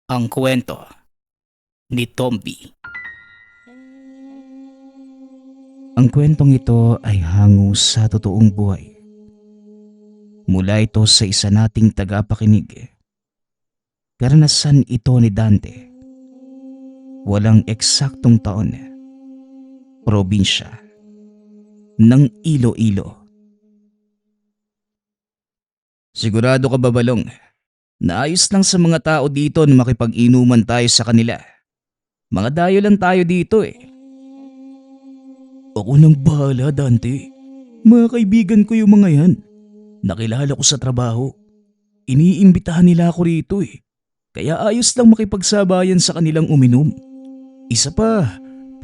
Ang kwento ni Tomby. Ang kwentong ito ay hango sa totoong buhay. Mula ito sa isa nating tagapakinig. Karanasan ito ni Dante. Walang eksaktong taon. Probinsya ng Iloilo. Sigurado ka ba, Balong? Naayos lang sa mga tao dito na makipag-inuman tayo sa kanila. Mga dayo lang tayo dito eh. Ako nang bahala, Dante. Mga kaibigan ko yung mga yan. Nakilala ko sa trabaho. Iniimbitahan nila ako rito eh. Kaya ayos lang makipagsabayan sa kanilang uminom. Isa pa,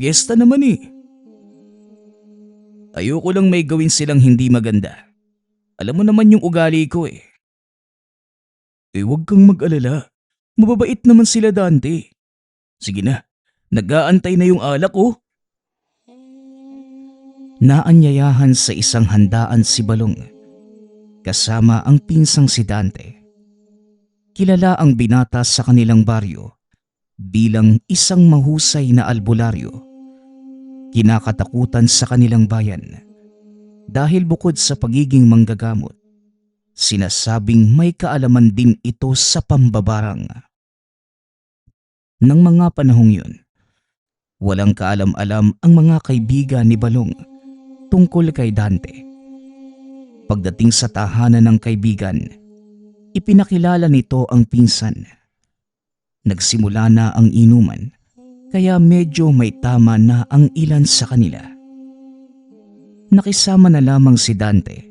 piyesta naman eh. Ayoko lang may gawin silang hindi maganda. Alam mo naman yung ugali ko eh. Huwag kang mag-alala. Mababait naman sila, Dante. Sige na, nag-aantay na yung alak oh. Naanyayahan sa isang handaan si Balong kasama ang pinsang si Dante. Kilala ang binata sa kanilang baryo bilang isang mahusay na albularyo. Kinakatakutan sa kanilang bayan dahil bukod sa pagiging manggagamot, sinasabing may kaalaman din ito sa pambabarang. Nang mga panahong yun, walang kaalam-alam ang mga kaibigan ni Balong tungkol kay Dante. Pagdating sa tahanan ng kaibigan, ipinakilala nito ang pinsan. Nagsimula na ang inuman, kaya medyo may tama na ang ilan sa kanila. Nakisama na lamang si Dante.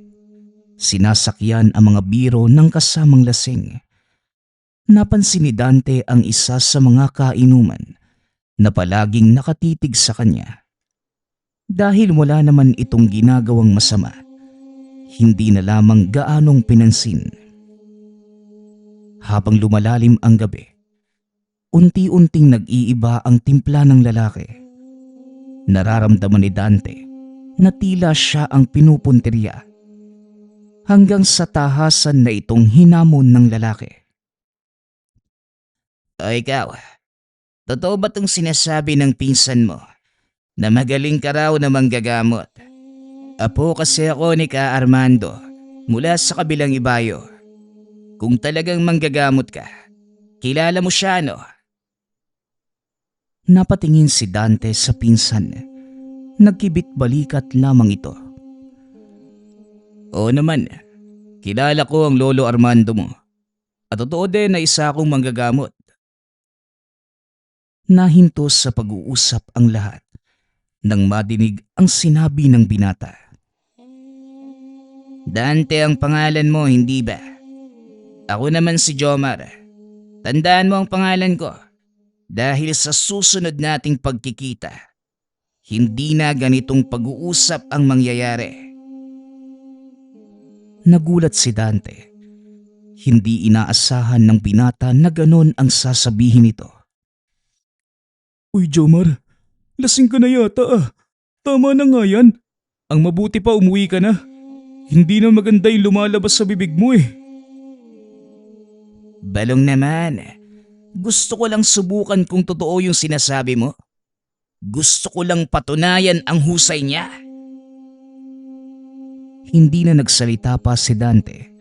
Sinasakyan ang mga biro ng kasamang lasing. Napansin ni Dante ang isa sa mga kainuman na palaging nakatitig sa kanya. Dahil wala naman itong ginagawang masama, hindi na lamang gaanong pinansin. Habang lumalalim ang gabi, unti-unting nag-iiba ang timpla ng lalaki. Nararamdaman ni Dante na tila siya ang pinupuntirya hanggang sa tahasan na itong hinamon ng lalaki. O ikaw, totoo ba itong sinasabi ng pinsan mo na magaling ka raw na manggagamot? Apo kasi ako ni Ka Armando mula sa kabilang ibayo. Kung talagang manggagamot ka, kilala mo siya no? Napatingin si Dante sa pinsan. Nagkibit balikat lamang ito. Oo naman, kilala ko ang lolo Armando mo. At totoo din na isa akong manggagamot. Nahinto sa pag-uusap ang lahat nang madinig ang sinabi ng binata. Dante ang pangalan mo, hindi ba? Ako naman si Jomar. Tandaan mo ang pangalan ko dahil sa susunod nating pagkikita, hindi na ganitong pag-uusap ang mangyayari. Nagulat si Dante. Hindi inaasahan ng binata na ganon ang sasabihin nito. Uy Jomar, lasing ka na yata ah. Tama na nga yan. Ang mabuti pa umuwi ka na. Hindi na maganda yung lumalabas sa bibig mo eh. Balong naman, gusto ko lang subukan kung totoo yung sinasabi mo. Gusto ko lang patunayan ang husay niya. Hindi na nagsalita pa si Dante.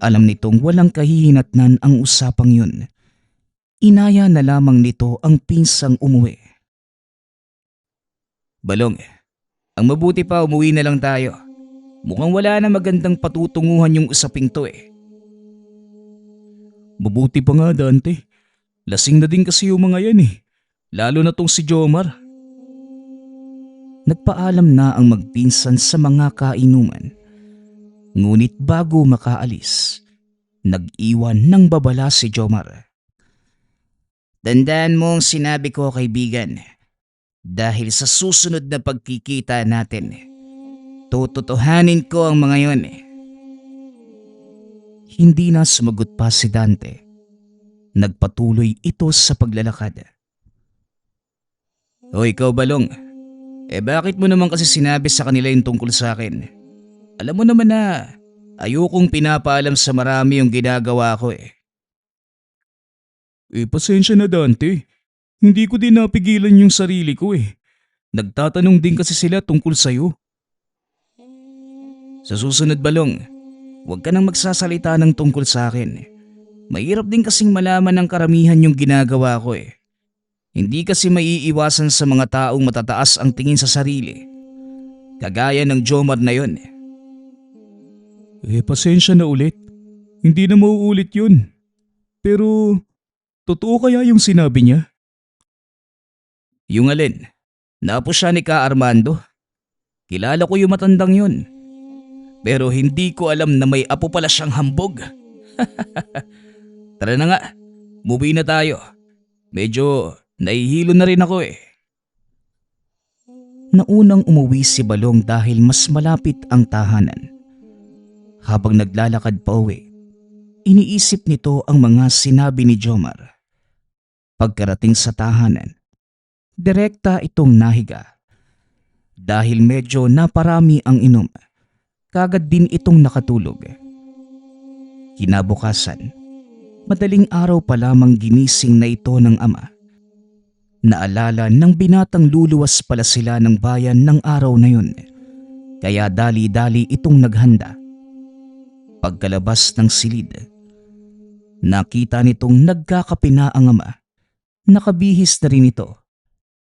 Alam nitong walang kahihinatnan ang usapang yun. Inaya na lamang nito ang pinsang umuwi. Balong, ang mabuti pa umuwi na lang tayo. Mukhang wala na magandang patutunguhan yung usaping to eh. Mabuti pa nga Dante. Lasing na din kasi yung mga yan eh. Lalo na tong si Jomar. Nagpaalam na ang magpinsan sa mga kainuman. Ngunit bago makaalis, nag-iwan ng babala si Jomar. Tandaan mo ang sinabi ko kaibigan. Dahil sa susunod na pagkikita natin, tututuhanin ko ang mga yon. Hindi na sumagot pa si Dante. Nagpatuloy ito sa paglalakad. O ikaw Balong, bakit mo naman kasi sinabi sa kanila yung tungkol sa akin? Alam mo naman na ayokong pinapaalam sa marami yung ginagawa ko eh. Pasensya na Dante. Hindi ko din napigilan yung sarili ko eh. Nagtatanong din kasi sila tungkol sa'yo. Sa susunod Balong, huwag ka nang magsasalita ng tungkol sa akin. Mahirap din kasing malaman ng karamihan yung ginagawa ko eh. Hindi kasi maiiwasan sa mga taong matataas ang tingin sa sarili. Kagaya ng Jomar na yun. Pasensya na ulit. Hindi na mauulit yun. Pero, totoo kaya yung sinabi niya? Yung alin? Napo siya ni Ka Armando. Kilala ko yung matandang yun. Pero hindi ko alam na may apo pala siyang hambog. Tara na nga, umuwi na tayo. Medyo nahihilo na rin ako eh. Naunang umuwi si Balong dahil mas malapit ang tahanan. Habang naglalakad pa uwi, iniisip nito ang mga sinabi ni Jomar. Pagkarating sa tahanan, direkta itong nahiga. Dahil medyo naparami ang inom, kagad din itong nakatulog. Kinabukasan, madaling araw pa lamang ginising na ito ng ama. Naalala ng binatang luluwas pala sila ng bayan ng araw na yun, kaya dali-dali itong naghanda. Pagkalabas ng silid, nakita nitong nagkakape na ang ama. Nakabihis na rin ito,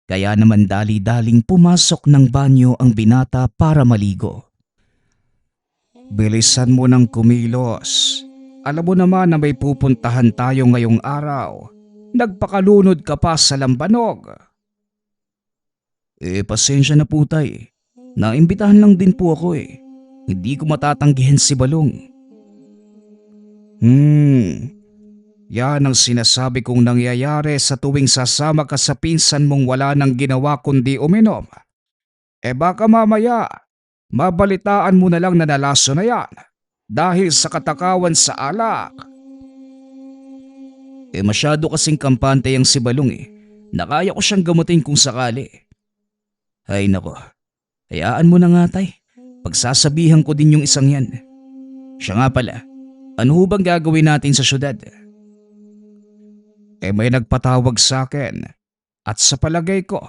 kaya naman dali-daling pumasok ng banyo ang binata para maligo. Bilisan mo ng kumilos. Alam mo naman na may pupuntahan tayo ngayong araw. Nagpakalunod ka pa sa lambanog. Pasensya na po tay. Naimbitahan lang din po ako eh. Hindi ko matatanggihan si Balong. Yan ang sinasabi kong nangyayari sa tuwing sasama ka sa pinsan mong wala nang ginawa kundi uminom. Baka mamaya, mabalitaan mo na lang na nalaso na yan dahil sa katakawan sa alak. Masyado kasing kampante ang si Balong eh. Nakaya ko siyang gamutin kung sakali. Ay nako, hayaan mo na nga tay. Pagsasabihan ko din yung isang yan. Siya nga pala, ano ho bang gagawin natin sa syudad? May nagpatawag sa akin at sa palagay ko,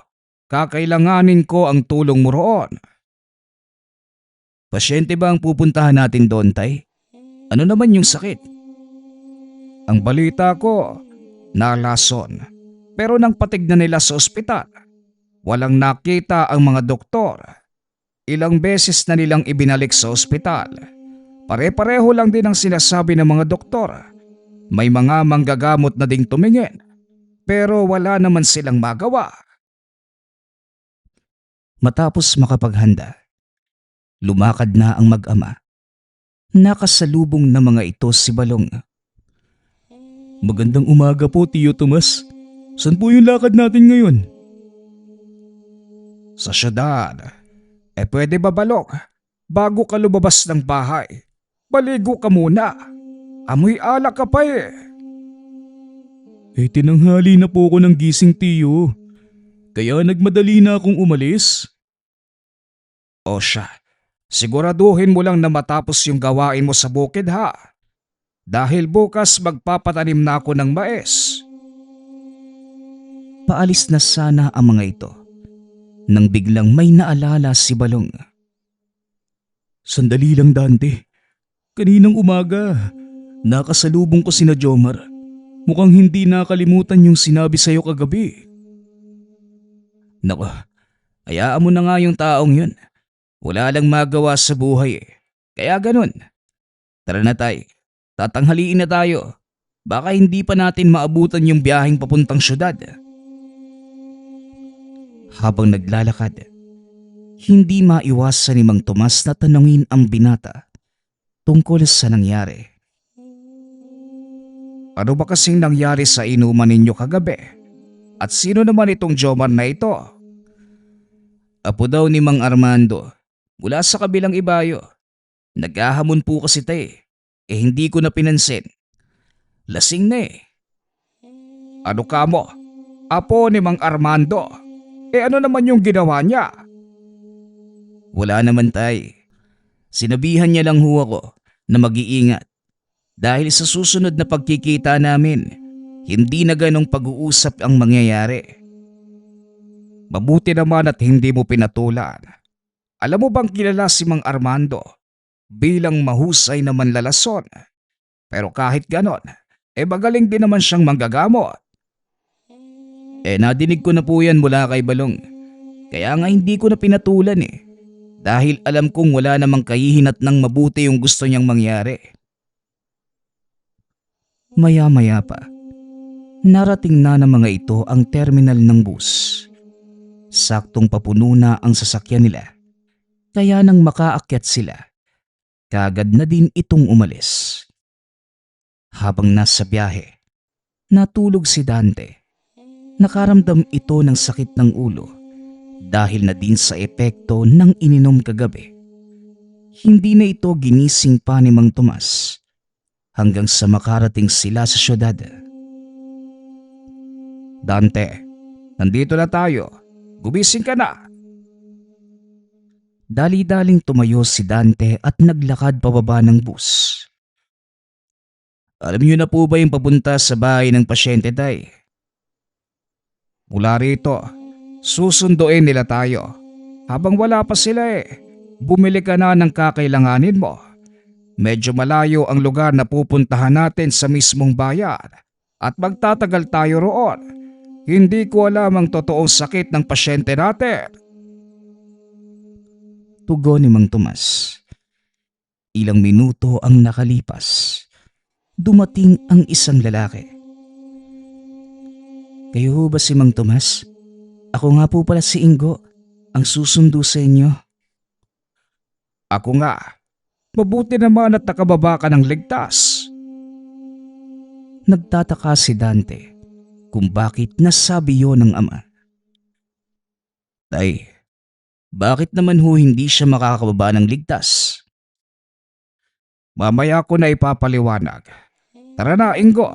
kakailanganin ko ang tulong mo roon. Pasyente ba ang pupuntahan natin doon, tay? Ano naman yung sakit? Ang balita ko, nalason. Pero nang patignan nila sa ospital, walang nakita ang mga doktor. Ilang beses na nilang ibinalik sa ospital. Pare-pareho lang din ang sinasabi ng mga doktor. May mga manggagamot na ding tumingin, pero wala naman silang magawa. Matapos makapaghanda, lumakad na ang mag-ama. Nakasalubong na mga ito si Balong. Magandang umaga po, Tio Tomas. Saan po yung lakad natin ngayon? Sa syudad. Pwede ba Balong? Bago ka lumabas ng bahay, baligo ka muna. Amoy alak ka pa eh. Tinanghali na po ako ng gising, Tio. Kaya nagmadali na akong umalis. O siya, siguraduhin mo lang na matapos yung gawain mo sa bukid ha. Dahil bukas magpapatanim na ako ng mais. Paalis na sana ang mga ito nang biglang may naalala si Balong. Sandali lang Dante. Kaninang umaga, nakasalubong ko sina Jomar. Mukhang hindi nakalimutan yung sinabi sa'yo kagabi. Nako, hayaan mo na nga yung taong yun. Wala lang magawa sa buhay eh. Kaya ganun. Tara na tay, tatanghaliin na tayo. Baka hindi pa natin maabutan yung biyaheng papuntang syudad. Habang naglalakad, hindi maiwasan ni Mang Tomas na tanungin ang binata tungkol sa nangyari. Ano ba kasing nangyari sa inuman ninyo kagabi? At sino naman itong Jomar na ito? Apo daw ni Mang Armando, mula sa kabilang ibayo. Naghahamon po kasi tayo. Hindi ko na pinansin. Lasing na eh. Ano ka mo? Apo ni Mang Armando. Ano naman yung ginawa niya? Wala naman tay. Sinabihan niya lang ho ako na mag-iingat. Dahil sa susunod na pagkikita namin, hindi na ganong pag-uusap ang mangyayari. Mabuti naman at hindi mo pinatulan. Alam mo bang kilala si Mang Armando bilang mahusay na manlalason? Pero kahit ganon, magaling din naman siyang manggagamot. Nadinig ko na po yan mula kay Balong. Kaya nga hindi ko na pinatulan Dahil alam kong wala namang kahihinat ng mabuti yung gusto niyang mangyari. Maya-maya pa, narating na ng mga ito ang terminal ng bus. Saktong papuno na ang sasakyan nila. Kaya nang makaakyat sila, kaagad na din itong umalis. Habang nasa biyahe, natulog si Dante. Nakaramdam ito ng sakit ng ulo dahil na din sa epekto ng ininom kagabi. Hindi na ito ginising pa ni Mang Tomas hanggang sa makarating sila sa syudad. Dante, nandito na tayo. Gumising ka na. Dali-daling tumayo si Dante at naglakad pababa ng bus. Alam niyo na po ba yung papunta sa bahay ng pasyente, Tay? Mula rito, susunduin nila tayo. Habang wala pa sila bumili ka na ng kakailanganin mo. Medyo malayo ang lugar na pupuntahan natin sa mismong bayan at magtatagal tayo roon. Hindi ko alam ang totoong sakit ng pasyente natin. Tugon ni Mang Tomas. Ilang minuto ang nakalipas. Dumating ang isang lalaki. Kayo ho ba si Mang Tomas? Ako nga po pala si Ingo, ang susundo sa inyo. Ako nga. Mabuti naman at nakababa ka ng ligtas. Nagtataka si Dante kung bakit nasabi yon ng ama. Tay, bakit naman ho hindi siya makakababa ng ligtas? Mamaya ko na ipapaliwanag. Tara na, Ingo.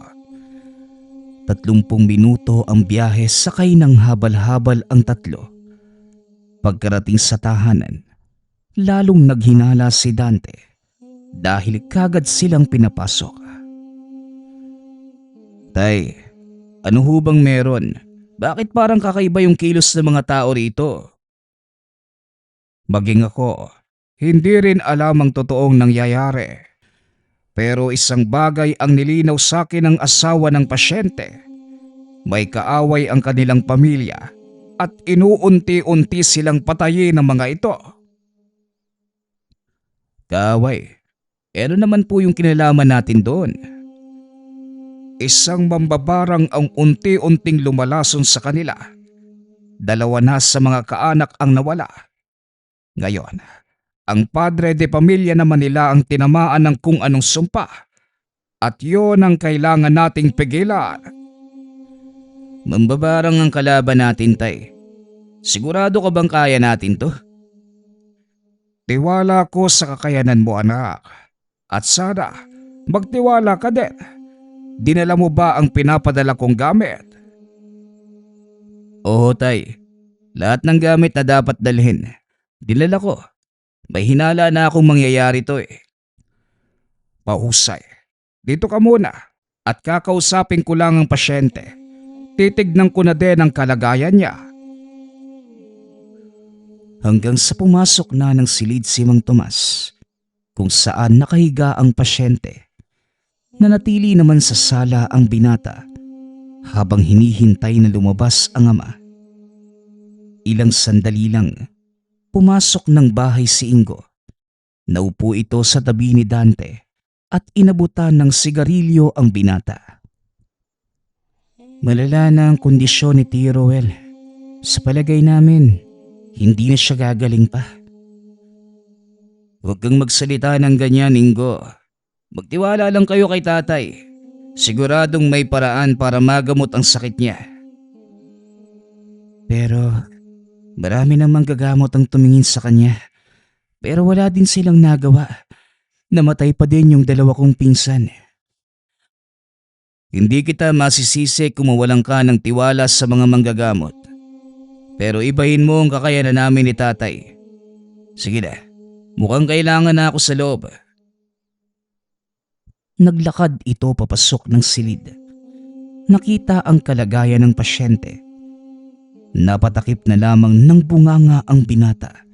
30 minuto ang biyahe sakay ng habal-habal ang tatlo. Pagkarating sa tahanan, lalong naghinala si Dante dahil kagad silang pinapasok. Tay, ano ho bang meron? Bakit parang kakaiba yung kilos ng mga tao rito? Maging ako, hindi rin alam ang totoong nangyayari. Pero isang bagay ang nilinaw sa akin ng asawa ng pasyente. May kaaway ang kanilang pamilya at inuunti-unti silang patayin ng mga ito. Kaaway? Ano naman po yung kinalaman natin doon? Isang mambabarang ang unti-unting lumalason sa kanila. 2 na sa mga kaanak ang nawala. Ngayon, ang padre de pamilya naman nila ang tinamaan ng kung anong sumpa. At yon ang kailangan nating pigilan. Mambabarang ang kalaban natin, Tay. Sigurado ka bang kaya natin to? Tiwala ko sa kakayanan mo, anak. At sana, magtiwala ka din. Dinala mo ba ang pinapadala kong gamit? Oo, Tay. Lahat ng gamit na dapat dalhin, dinala ko. May hinala na akong mangyayari to Pahusay. Dito ka muna at kakausapin ko lang ang pasyente. Titignan ko na din ang kalagayan niya. Hanggang sa pumasok na ng silid si Mang Tomas, kung saan nakahiga ang pasyente. Nanatili naman sa sala ang binata habang hinihintay na lumabas ang ama. Ilang sandali lang, pumasok ng bahay si Ingo. Naupo ito sa tabi ni Dante at inabutan ng sigarilyo ang binata. Malala na ang kondisyon ni Tio Roel. Sa palagay namin, hindi na siya gagaling pa. Huwag kang magsalita ng ganyan, Ingo. Magtiwala lang kayo kay tatay. Siguradong may paraan para magamot ang sakit niya. Pero marami namang gagamot ang tumingin sa kanya. Pero wala din silang nagawa. Namatay pa din yung 2 kong pinsan. Hindi kita masisisi kung mawalan ka ng tiwala sa mga manggagamot. Pero ibahin mo ang kakayanan namin ni tatay. Sige na, mukhang kailangan na ako sa loob. Naglakad ito papasok ng silid. nakita ang kalagayan ng pasyente. Napatakip na lamang ng bunganga ang binata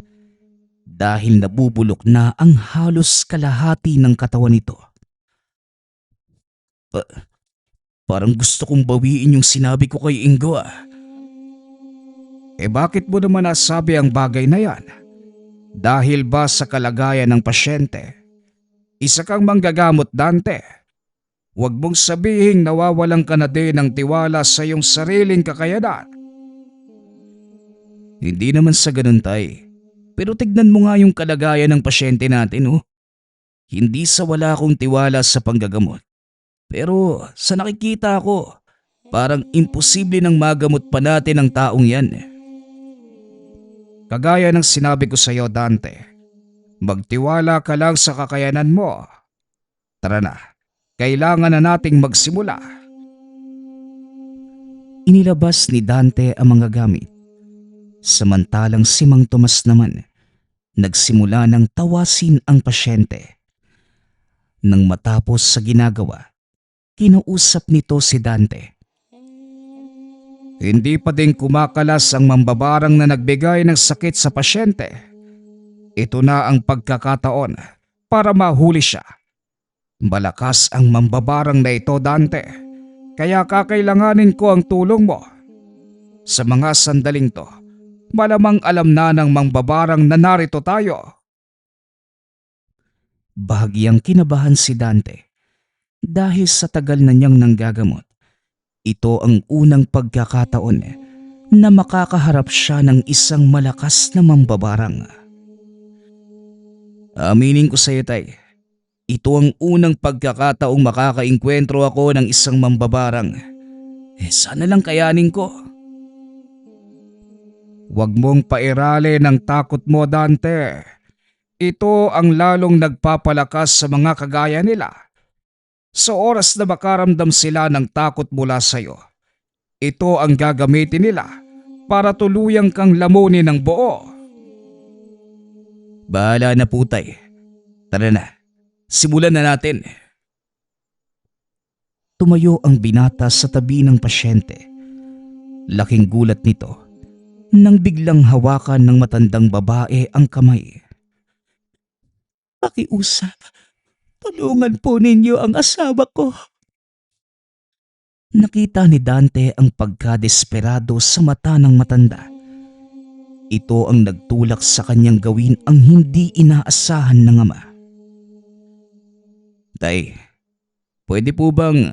dahil nabubulok na ang halos kalahati ng katawan nito. Parang gusto kong bawiin yung sinabi ko kay Ingo ah. Bakit mo naman nasabi ang bagay na yan? Dahil ba sa kalagayan ng pasyente? Isa kang manggagamot, Dante. Huwag mong sabihing nawawalan ka na din ng tiwala sa iyong sariling kakayanan. Hindi naman sa ganun, tay. Pero tignan mo nga yung kalagayan ng pasyente natin, oh. Hindi sa wala akong tiwala sa panggagamot. Pero sa nakikita ko, parang imposible nang magamot pa natin ang taong yan. Kagaya ng sinabi ko sa iyo, Dante, magtiwala ka lang sa kakayanan mo. Tara na, kailangan na nating magsimula. Inilabas ni Dante ang mga gamit. Samantalang si Mang Tomas naman, nagsimula ng tawasin ang pasyente. Nang matapos sa ginagawa, kinausap nito si Dante. Hindi pa din kumakalas ang mambabarang na nagbigay ng sakit sa pasyente. Ito na ang pagkakataon para mahuli siya. Malakas ang mambabarang na ito, Dante. Kaya kakailanganin ko ang tulong mo. Sa mga sandaling to, malamang alam na ng mambabarang na narito tayo. Bahagyang kinabahan si Dante dahil sa tagal na niyang nanggagamot. Ito ang unang pagkakataon na makakaharap siya ng isang malakas na mambabarang. Aminin ko sa iyo, tay. Ito ang unang pagkakataong makakainkwentro ako ng isang mambabarang. Sana lang kayanin ko. Huwag mong pairali ng takot mo, Dante. Ito ang lalong nagpapalakas sa mga kagaya nila. Sa oras na makaramdam sila ng takot mula sa iyo, ito ang gagamitin nila para tuluyang kang lamunin ng buo. Bahala na po, tay. Tara na, simulan na natin. Tumayo ang binata sa tabi ng pasyente. Laking gulat nito nang biglang hawakan ng matandang babae ang kamay. Pakiusap. Tulungan po ninyo ang asawa ko. Nakita ni Dante ang pagkadesperado sa mata ng matanda. Ito ang nagtulak sa kanyang gawin ang hindi inaasahan ng ama. Tay, pwede po bang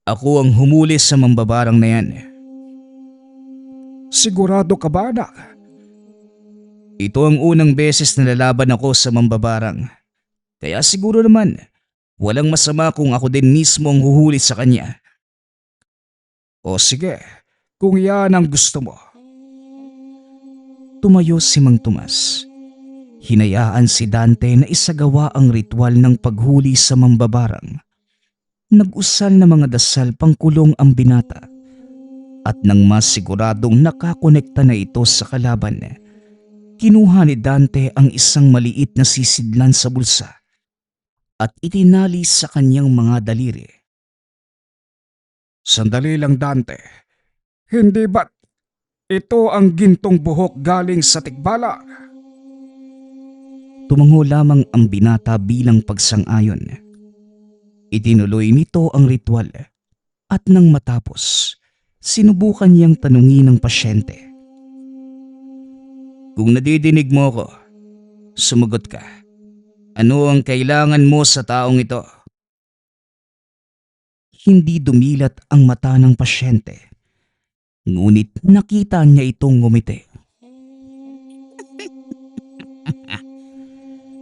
ako ang humuli sa mambabarang na yan? Sigurado ka ba, anak? Ito ang unang beses na lalaban ako sa mambabarang. Kaya siguro naman, walang masama kung ako din mismo ang huhuli sa kanya. O sige, kung yan ang gusto mo. Tumayo si Mang Tomas. Hinayaan si Dante na isagawa ang ritual ng paghuli sa mambabarang. Nag-usal na mga dasal pangkulong ang binata. At nang mas siguradong nakakonekta na ito sa kalaban, kinuha ni Dante ang isang maliit na sisidlan sa bulsa at itinali sa kanyang mga daliri. Sandali lang, Dante. Hindi ba't ito ang gintong buhok galing sa tikbala? Tumango lamang ang binata bilang pagsang-ayon. Itinuloy nito ang ritual at nang matapos, sinubukan niyang tanungin ng pasyente. Kung nadidinig mo ko, sumagot ka. Ano ang kailangan mo sa taong ito? Hindi dumilat ang mata ng pasyente. Ngunit nakita niya itong ngumiti.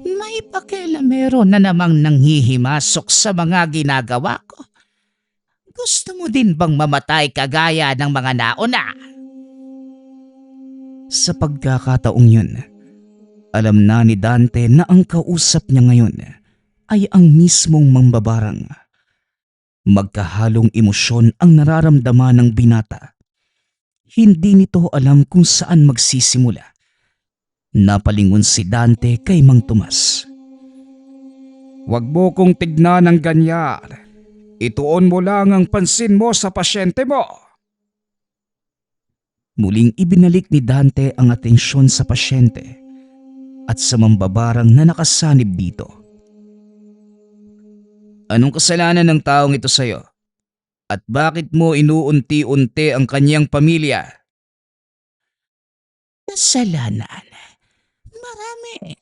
May pakialamero na namang nanghihimasok sa mga ginagawa ko. Gusto mo din bang mamatay kagaya ng mga nauna? Sa pagkakataong yun, alam na ni Dante na ang kausap niya ngayon ay ang mismong mambabarang. Magkahalong emosyon ang nararamdaman ng binata. Hindi nito alam kung saan magsisimula. Napalingon si Dante kay Mang Tomas. Huwag mo kong tignan ng ganyan. Ituon mo lang ang pansin mo sa pasyente mo. Muling ibinalik ni Dante ang atensyon sa pasyente at sa mambabarang na nakasanib dito. Anong kasalanan ng taong ito sa'yo? At bakit mo inuunti-unti ang kanyang pamilya? Kasalanan? Marami.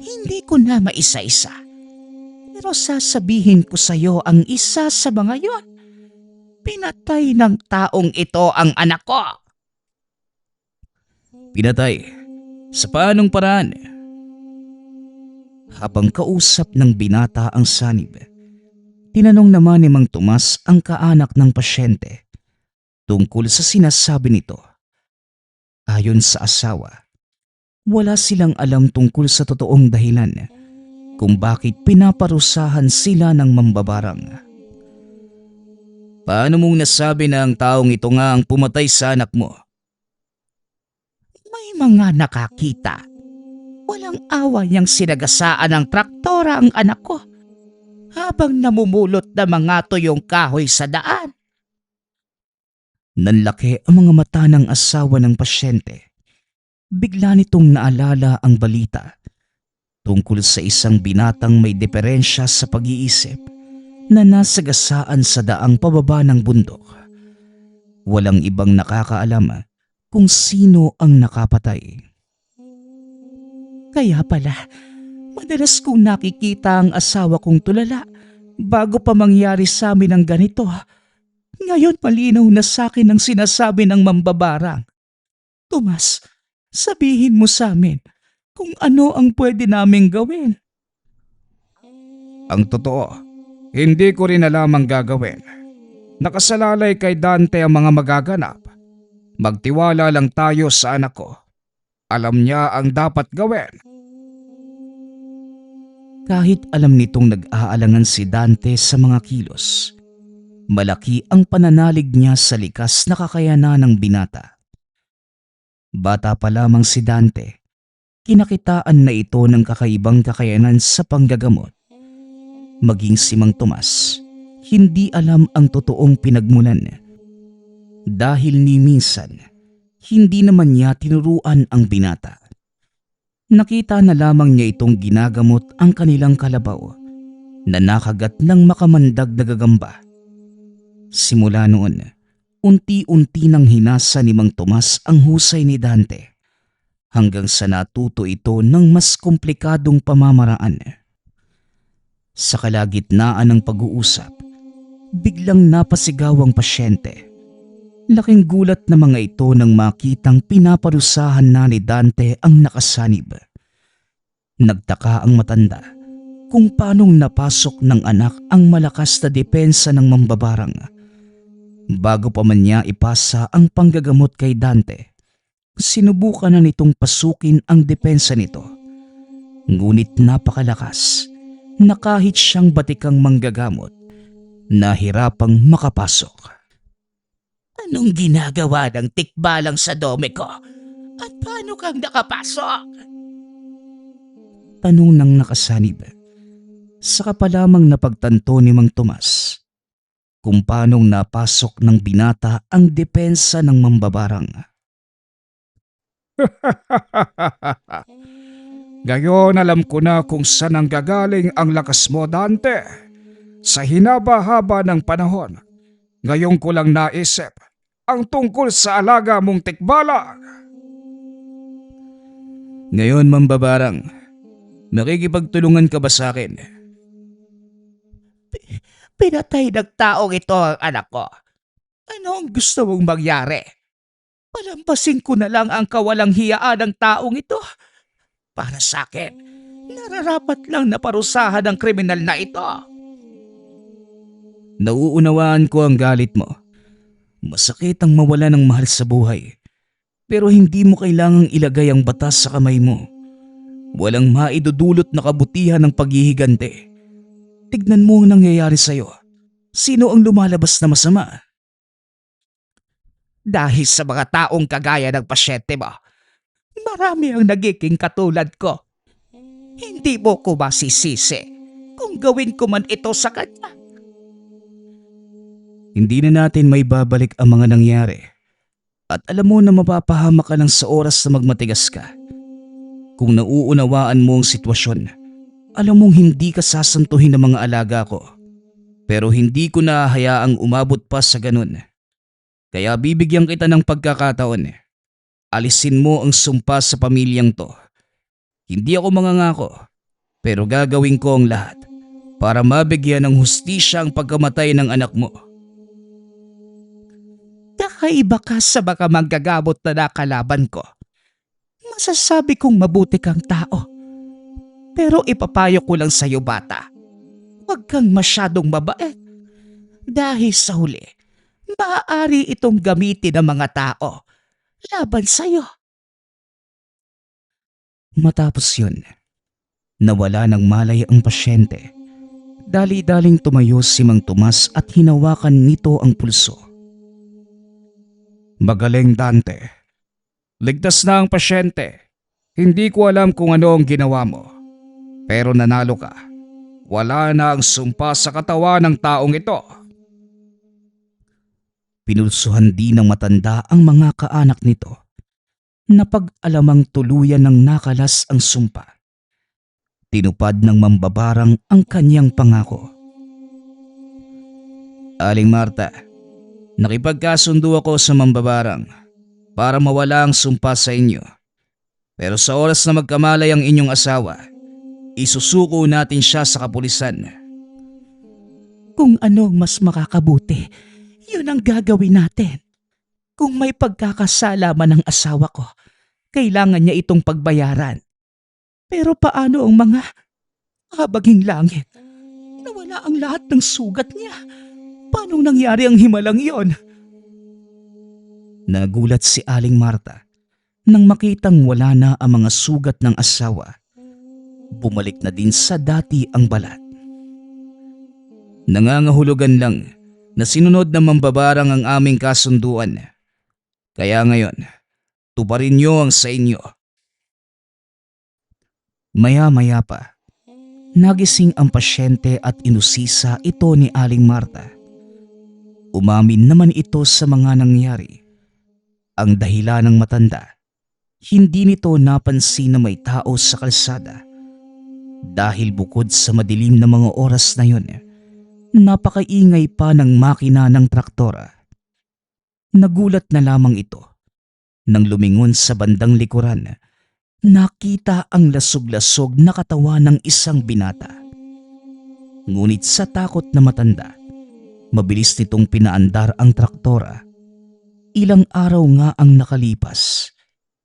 Hindi ko na maisa-isa. Pero sasabihin ko sa iyo ang isa sa mga yon. Pinatay ng taong ito ang anak ko. Pinatay? Sa paanong paraan? Habang kausap ng binata ang sanib, tinanong naman ni Mang Tomas ang kaanak ng pasyente tungkol sa sinasabi nito. Ayon sa asawa, wala silang alam tungkol sa totoong dahilan kung bakit pinaparusahan sila ng mambabarang. Paano mong nasabi na ang taong ito nga ang pumatay sa anak mo? May mga nakakita. Walang awa niyang sinagasaan ng traktora ang anak ko habang namumulot na mga tuyong kahoy sa daan. Nanlaki ang mga mata ng asawa ng pasyente. Bigla nitong naalala ang balita tungkol sa isang binatang may diferensya sa pag-iisip na nasagasaan sa daang pababa ng bundok. Walang ibang nakakaalam kung sino ang nakapatay. Kaya pala, madalas kong nakikita ang asawa kong tulala bago pa mangyari sa amin ang ganito. Ngayon malinaw na sa akin ang sinasabi ng mambabarang. Tomas, sabihin mo sa amin kung ano ang pwede naming gawin. Ang totoo, hindi ko rin alam ang gagawin. Nakasalalay kay Dante ang mga magaganap. Magtiwala lang tayo sa anak ko. Alam niya ang dapat gawin. Kahit alam nitong nag-aalangan si Dante sa mga kilos, malaki ang pananalig niya sa likas na kakayanan ng binata. Bata pa lamang si Dante, kinakitaan na ito ng kakaibang kakayanan sa panggagamot. Maging si Mang Tomas, hindi alam ang totoong pinagmulan. Dahil ni minsan, hindi naman niya tinuruan ang binata. Nakita na lamang niya itong ginagamot ang kanilang kalabaw na nakagat ng makamandag na gagamba. Simula noon, unti-unti nang hinasa ni Mang Tomas ang husay ni Dante hanggang sa natuto ito ng mas komplikadong pamamaraan. Sa kalagitnaan ng pag-uusap, biglang napasigaw ang pasyente. Laking gulat na mga ito nang makitang pinaparusahan na ni Dante ang nakasanib. Nagtaka ang matanda kung paanong napasok ng anak ang malakas na depensa ng mambabarang. Bago pa man niya ipasa ang panggagamot kay Dante, sinubukan na nitong pasukin ang depensa nito. Ngunit napakalakas na kahit siyang batikang manggagamot, nahirapang makapasok. Anong ginagawa ng tikbalang sa dome ko? At paano kang nakapasok? Tanong ng nakasanib. Saka pa lamang napagtanto ni Mang Tomas kung paanong napasok ng binata ang depensa ng mambabarang. Ngayon alam ko na kung saan ang gagaling ang lakas mo, Dante. Sa hinaba-haba ng panahon, ngayon ko lang naisip ang tungkol sa alaga mong tikbalang. Ngayon, mambabarang, makikipagtulungan ka ba sa akin? Pinatay ng taong ito ang anak ko. Ano ang gusto mong mangyari? Palampasin ko na lang ang kawalang hiyaan ng taong ito. Para sa akin, nararapat lang na parusahan ang kriminal na ito. Nauunawaan ko ang galit mo. Masakit ang mawala ng mahal sa buhay. Pero hindi mo kailangang ilagay ang batas sa kamay mo. Walang maidudulot na kabutihan ng paghihiganti. Tignan mo ang nangyayari sa'yo. Sino ang lumalabas na masama? Dahil sa mga taong kagaya ng pasyente mo, marami ang nagiging katulad ko. Hindi mo ko masisisi kung gawin ko man ito sa kanya. Hindi na natin may babalik ang mga nangyari. At alam mo na mapapahamak ka lang sa oras na magmatigas ka. Kung nauunawaan mo ang sitwasyon, alam mong hindi ka sasantuhin ng mga alaga ko. Pero hindi ko na hayaang umabot pa sa ganun. Kaya bibigyan kita ng pagkakataon. Alisin mo ang sumpa sa pamilyang to. Hindi ako mangangako, pero gagawin ko ang lahat para mabigyan ng hustisya ang pagkamatay ng anak mo. Kakaiba ka sa baka manggagamot na nakalaban ko. Masasabi kong mabuti kang tao. Pero ipapayo ko lang sa'yo, bata. Huwag kang masyadong mabait. Dahil sa huli, maaari itong gamitin ng mga tao laban sa'yo. Matapos yun, nawala ng malay ang pasyente. Dali-daling tumayo si Mang Tomas at hinawakan nito ang pulso. Magaling, Dante. Ligtas na ang pasyente. Hindi ko alam kung ano ang ginawa mo. Pero nanalo ka. Wala na ang sumpa sa katawan ng taong ito. Pinulsuhan din ng matanda ang mga kaanak nito. Napag-alamang tuluyan ng nakalas ang sumpa. Tinupad ng mambabarang ang kanyang pangako. Aling Marta, nakipagkasundo ako sa mambabarang para mawala ang sumpa sa inyo. Pero sa oras na magkamalay ang inyong asawa, isusuko natin siya sa kapulisan. Kung anong mas makakabuti, yun ang gagawin natin. Kung may pagkakasala man ng asawa ko, kailangan niya itong pagbayaran. Pero paano ang mga habaging langit? Nawala ang lahat ng sugat niya. Paano nangyari ang himalang iyon? Nagulat si Aling Marta nang makitang wala na ang mga sugat ng asawa. Bumalik na din sa dati ang balat. Nangangahulugan lang na sinunod ng mambabarang ang aming kasunduan. Kaya ngayon, tuparin niyo ang sa inyo. Maya-maya pa, nagising ang pasyente at inusisa ito ni Aling Marta. Umamin naman ito sa mga nangyari. Ang dahilan ng matanda, hindi nito napansin na may tao sa kalsada. Dahil bukod sa madilim na mga oras na yun, napakaingay pa ng makina ng traktora. Nagulat na lamang ito nang lumingon sa bandang likuran. Nakita ang lasog-lasog na katawan ng isang binata. Ngunit sa takot na matanda, mabilis nitong pinaandar ang traktora. Ilang araw nga ang nakalipas,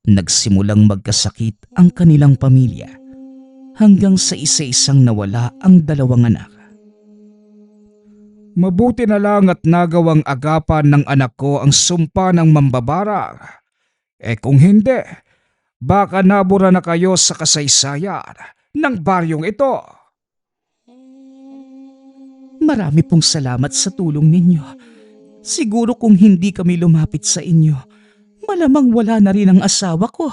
nagsimulang magkasakit ang kanilang pamilya hanggang sa isa-isang nawala ang dalawang anak. Mabuti na lang at nagawang agapan ng anak ko ang sumpa ng mambabarang. Kung hindi, baka nabura na kayo sa kasaysayan ng baryong ito. Marami pong salamat sa tulong ninyo. Siguro kung hindi kami lumapit sa inyo, malamang wala na rin ang asawa ko.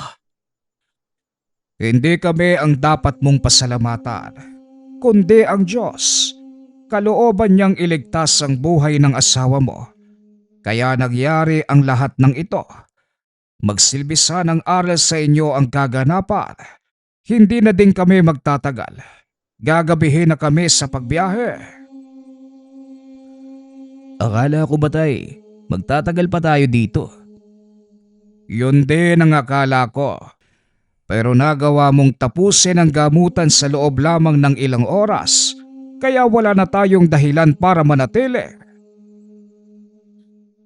Hindi kami ang dapat mong pasalamatan, kundi ang Diyos. Kalooban niyang iligtas ang buhay ng asawa mo. Kaya nagyari ang lahat ng ito. Magsilbisa ng aral sa inyo ang kaganapan. Hindi na din kami magtatagal. Gagabihin na kami sa pagbiyahe. Akala ko ba tay, magtatagal pa tayo dito? Yun din ang akala ko. Pero nagawa mong tapusin ang gamutan sa loob lamang ng ilang oras. Kaya wala na tayong dahilan para manatili.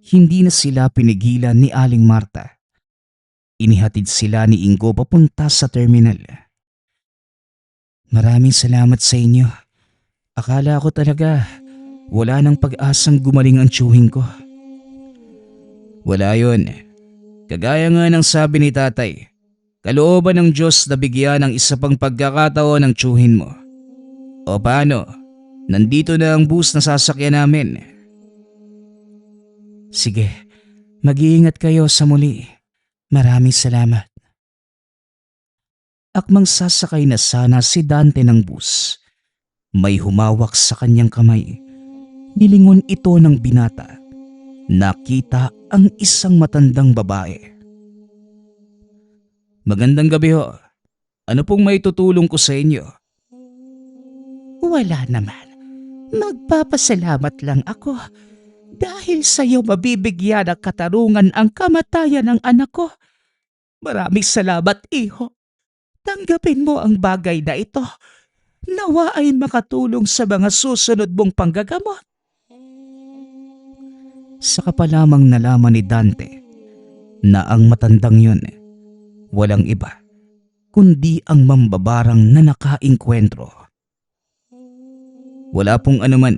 Hindi na sila pinigilan ni Aling Marta. Inihatid sila ni Ingo papunta sa terminal. Maraming salamat sa inyo. Akala ko talaga wala nang pag-asang gumaling ang tiyuhin ko. Wala yun. Kagaya nga ng sabi ni tatay, kalooban ng Diyos na bigyan ng isa pang pagkakataon ng tiyuhin mo. O paano? Nandito na ang bus na sasakyan namin. Sige, mag-iingat kayo sa muli. Maraming salamat. Akmang sasakay na sana si Dante ng bus. May humawak sa kanyang kamay. Nilingon ito ng binata. nakita ang isang matandang babae. Magandang gabi ho. Ano pong may tutulong ko sa inyo? Wala naman. Magpapasalamat lang ako. Dahil sa iyo mabibigyan ng katarungan ang kamatayan ng anak ko. Maraming salamat, iho. Tanggapin mo ang bagay na ito. Nawa ay makatulong sa mga susunod mong panggagamot. Saka pa lamang nalaman ni Dante na ang matandang yun walang iba kundi ang mambabarang na nakainkwentro. Wala pong anuman.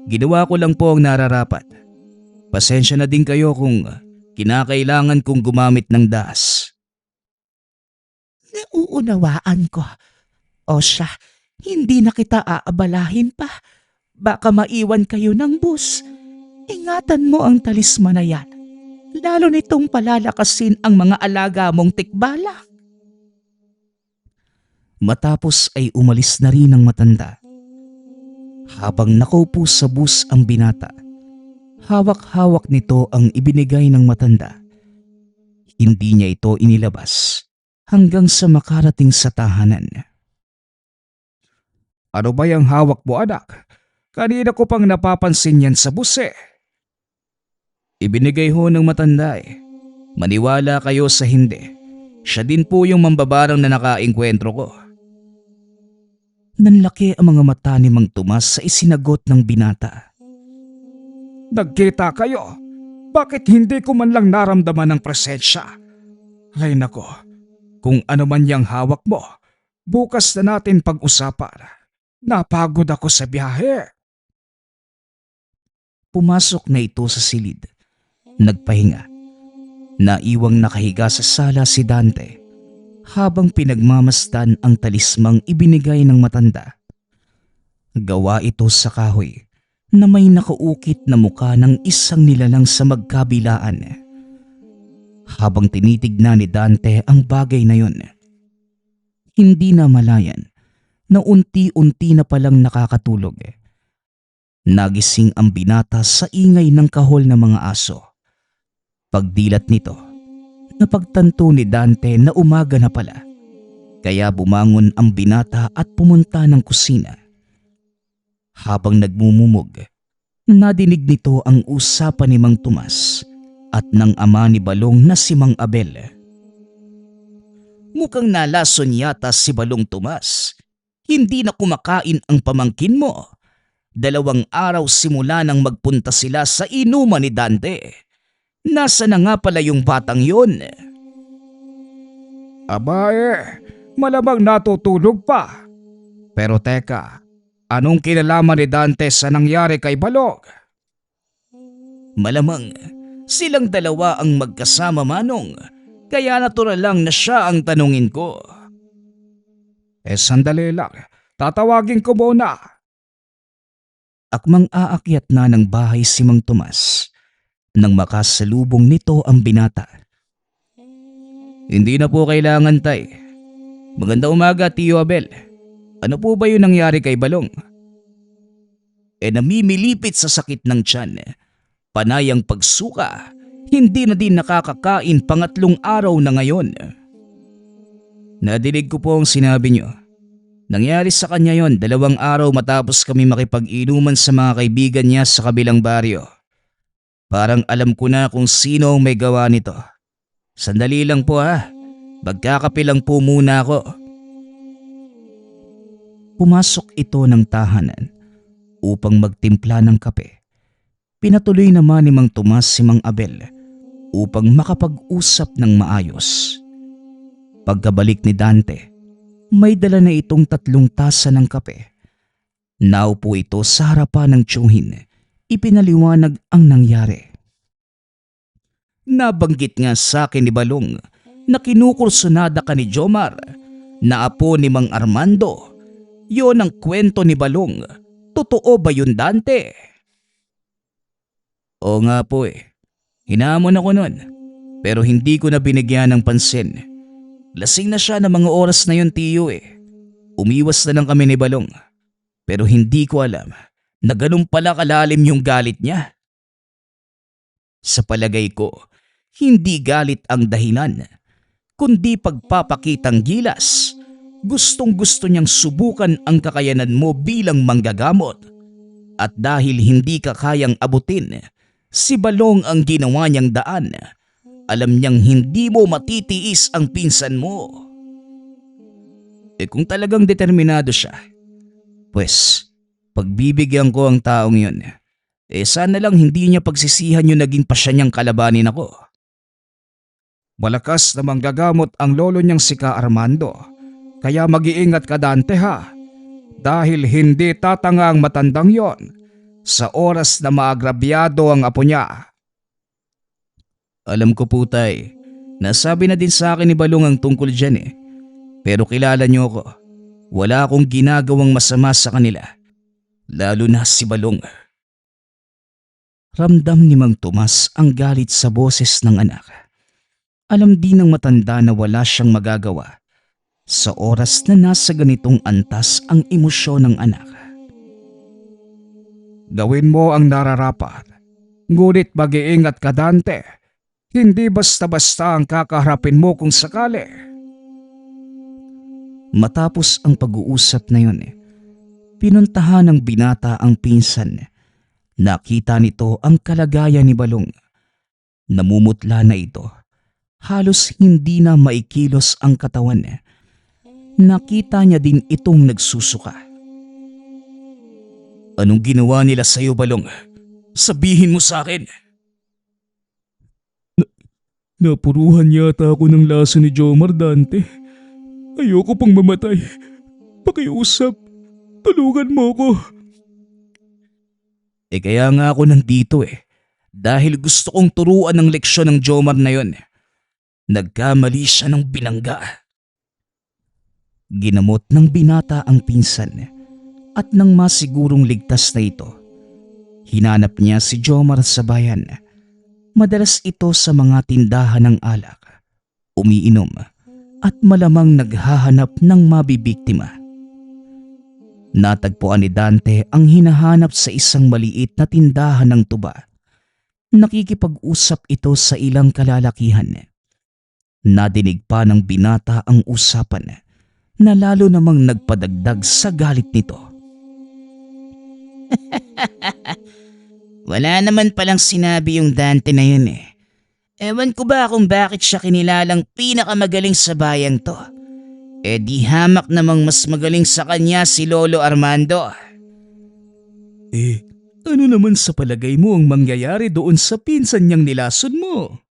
Ginawa ko lang po ang nararapat. Pasensya na din kayo kung kinakailangan kong gumamit ng dahas. Nauunawaan ko. O siya, hindi na kita aabalahin pa. Baka maiwan kayo ng bus. Ingatan mo ang talisman na yan. Lalo nitong palalakasin ang mga alaga mong tikbala. Matapos ay umalis na rin ang matanda. Habang nakaupo sa bus ang binata, hawak-hawak nito ang ibinigay ng matanda. Hindi niya ito inilabas hanggang sa makarating sa tahanan. Ano ba yung hawak mo, anak? Kanina ko pang napapansin yan sa bus eh. Ibinigay ho ng matanda eh. Maniwala kayo sa hindi. Siya din po yung mambabarang na nakainkwentro ko. Nanlaki ang mga mata ni Mang Tomas sa isinagot ng binata. Nagkita kayo. Bakit hindi ko man lang naramdaman ng presensya? Ay nako, kung ano man yung hawak mo, bukas na natin pag-usapan. Napagod ako sa biyahe. Pumasok na ito sa silid. Nagpahinga. Naiwang nakahiga sa sala si Dante habang pinagmamasdan ang talismang ibinigay ng matanda. Gawa ito sa kahoy na may nakaukit na muka ng isang nilalang sa magkabilaan. Habang tinitignan ni Dante ang bagay na yun, hindi na malayan na unti-unti na palang nakakatulog. Nagising ang binata sa ingay ng kahol ng mga aso. Pagdilat nito, napagtanto ni Dante na umaga na pala. Kaya bumangon ang binata at pumunta ng kusina. Habang nagmumumog, nadinig nito ang usapan ni Mang Tomas at ng ama ni Balong na si Mang Abel. Mukhang nalason yata si Balong Tomas. Hindi na kumakain ang pamangkin mo. 2 araw simula nang magpunta sila sa inuman ni Dante. Nasa na nga pala yung batang yun? Abae, malamang natutulog pa. Pero teka, anong kinalaman ni Dante sa nangyari kay Balog? Malamang silang dalawa ang magkasama, Manong. Kaya natural lang na siya ang tanungin ko. Sandali lang, tatawagin ko muna. Akmang aakyat na ng bahay si Mang Tomas nang makasalubong nito ang binata. Hindi na po kailangan, tay. Magandang umaga, Tio Abel. Ano po ba yung nangyari kay Balong? Namimilipit sa sakit ng tiyan. Panay ang pagsuka. Hindi na din nakakakain 3 araw na ngayon. Nadinig ko po ang sinabi niyo. Nangyari sa kanya yon 2 araw matapos kami makipag-inuman sa mga kaibigan niya sa kabilang baryo. Parang alam ko na kung sino ang may gawa nito. Sandali lang po ha. Magkakape lang po muna ako. Pumasok ito ng tahanan upang magtimpla ng kape. Pinatuloy naman ni Mang Tomas si Mang Abel upang makapag-usap ng maayos. Pagkabalik ni Dante, may dala na itong 3 tasa ng kape. Naupo ito sa harapan ng tiyuhin. Ipinaliwanag ang nangyari. Nabanggit nga sa akin ni Balong na kinukursunada ka ni Jomar na apo ni Mang Armando. Yon ang kwento ni Balong. Totoo ba yun, Dante? Oo nga po eh. Hinamon ako nun. Pero hindi ko na binigyan ng pansin. Lasing na siya ng mga oras na yun, Tiyo eh. Umiwas na lang kami ni Balong. Pero hindi ko alam na ganun pala kalalim yung galit niya. Sa palagay ko, hindi galit ang dahilan, kundi pagpapakitang gilas. Gustong-gusto niyang subukan ang kakayanan mo bilang manggagamot. At dahil hindi ka kayang abutin, si Balong ang ginawa niyang daan. Alam niyang hindi mo matitiis ang pinsan mo. Kung talagang determinado siya, pues pagbibigyan ko ang taong yun. Sana lang hindi niya pagsisihan yung naging pasya niyang kalabanin ako. Malakas na manggagamot ang lolo niyang si Ka Armando. Kaya mag-iingat ka, Dante, ha? Dahil hindi tatanga ang matandang yon sa oras na maagrabyado ang apo niya. Alam ko po, tay. Nasabi na din sa akin ni Balong ang tungkol dyan eh. Pero kilala niyo ako. Wala akong ginagawang masama sa kanila. Lalo na si Balong. Ramdam ni Mang Tomas ang galit sa boses ng anak. Alam din ng matanda na wala siyang magagawa sa oras na nasa ganitong antas ang emosyon ng anak. Gawin mo ang nararapat. Ngunit mag-iingat ka, Dante. Hindi basta-basta ang kakaharapin mo kung sakali. Matapos ang pag-uusap na yun, pinuntahan ng binata ang pinsan. Nakita nito ang kalagayan ni Balong. Namumutla na ito. Halos hindi na maikilos ang katawan. Nakita niya din itong nagsusuka. Anong ginawa nila sa'yo, Balong? Sabihin mo sa akin. Napuruhan yata ako ng laso ni Jomar, Dante. Ayoko pang mamatay. Pakiusap, tulungan mo ko. Kaya nga ako nandito Dahil gusto kong turuan ng leksyon ng Jomar na yon. Nagkamali siya ng binangga. Ginamot ng binata ang pinsan at nang masigurong ligtas na ito, hinanap niya si Jomar sa bayan. Madalas ito sa mga tindahan ng alak, umiinom at malamang naghahanap ng mabibiktima. Natagpuan ni Dante ang hinahanap sa isang maliit na tindahan ng tuba. Nakikipag-usap ito sa ilang kalalakihan. Nadinig pa ng binata ang usapan na lalo namang nagpadagdag sa galit nito. Wala naman palang sinabi yung Dante na yun Ewan ko ba kung bakit siya kinilalang pinakamagaling sa bayang to. Di hamak namang mas magaling sa kanya si Lolo Armando. Ano naman sa palagay mo ang mangyayari doon sa pinsan niyang nilason mo?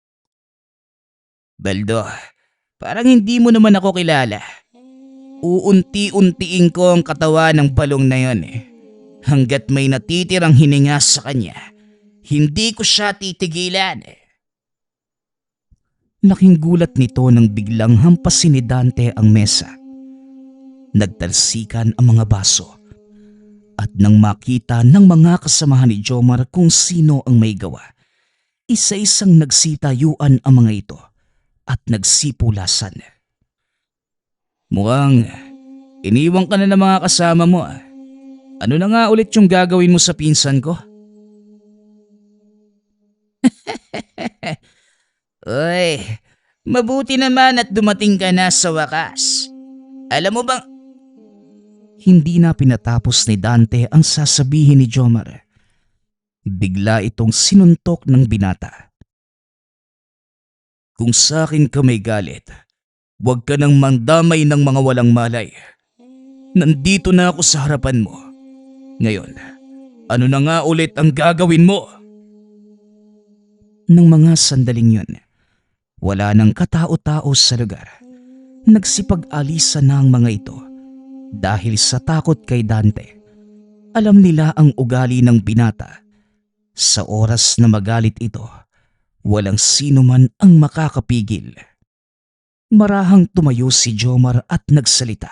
Baldo, parang hindi mo naman ako kilala. Uunti-untiin ko ang katawan ng Balong na yon Hanggat may natitirang hininga sa kanya, hindi ko siya titigilan. Laking gulat nito nang biglang hampasin ni Dante ang mesa. Nagtalsikan ang mga baso. At nang makita ng mga kasamahan ni Jomar kung sino ang may gawa, isa-isang nagsitayuan ang mga ito at nagsipulasan. Mukhang iniwan ka na ng mga kasama mo Ano na nga ulit yung gagawin mo sa pinsan ko? Uy, mabuti naman at dumating ka na sa wakas. Alam mo bang... Hindi na pinatapos ni Dante ang sasabihin ni Jomar. Bigla itong sinuntok ng binata. Kung sa akin ka may galit, huwag ka nang mandamay ng mga walang malay. Nandito na ako sa harapan mo. Ngayon, ano na nga ulit ang gagawin mo? Nang mga sandaling yun, wala nang katao-tao sa lugar. Nagsipag-alisa na ang mga ito dahil sa takot kay Dante. Alam nila ang ugali ng binata. Sa oras na magalit ito, walang sino man ang makakapigil. Marahang tumayo si Jomar at nagsalita.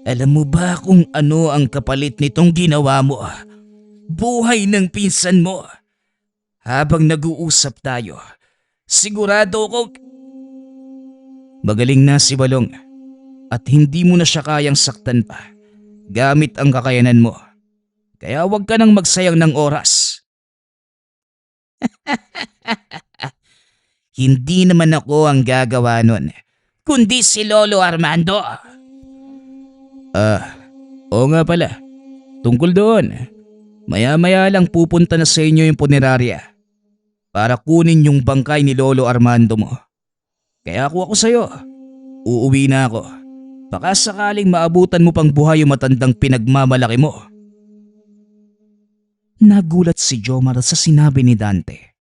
Alam mo ba kung ano ang kapalit nitong ginawa mo? Buhay ng pinsan mo. Habang nag-uusap tayo, sigurado ko... Magaling na si Balong at hindi mo na siya kayang saktan pa gamit ang kakayanan mo. Kaya huwag ka nang magsayang ng oras. Hindi naman ako ang gagawa nun, kundi si Lolo Armando. Oo nga pala. Tungkol doon, maya-maya lang pupunta na sa inyo yung punerarya para kunin yung bangkay ni Lolo Armando mo. Kaya ako sa'yo, uuwi na ako. Baka sakaling maabutan mo pang buhay yung matandang pinagmamalaki mo. Nagulat si Jomar sa sinabi ni Dante.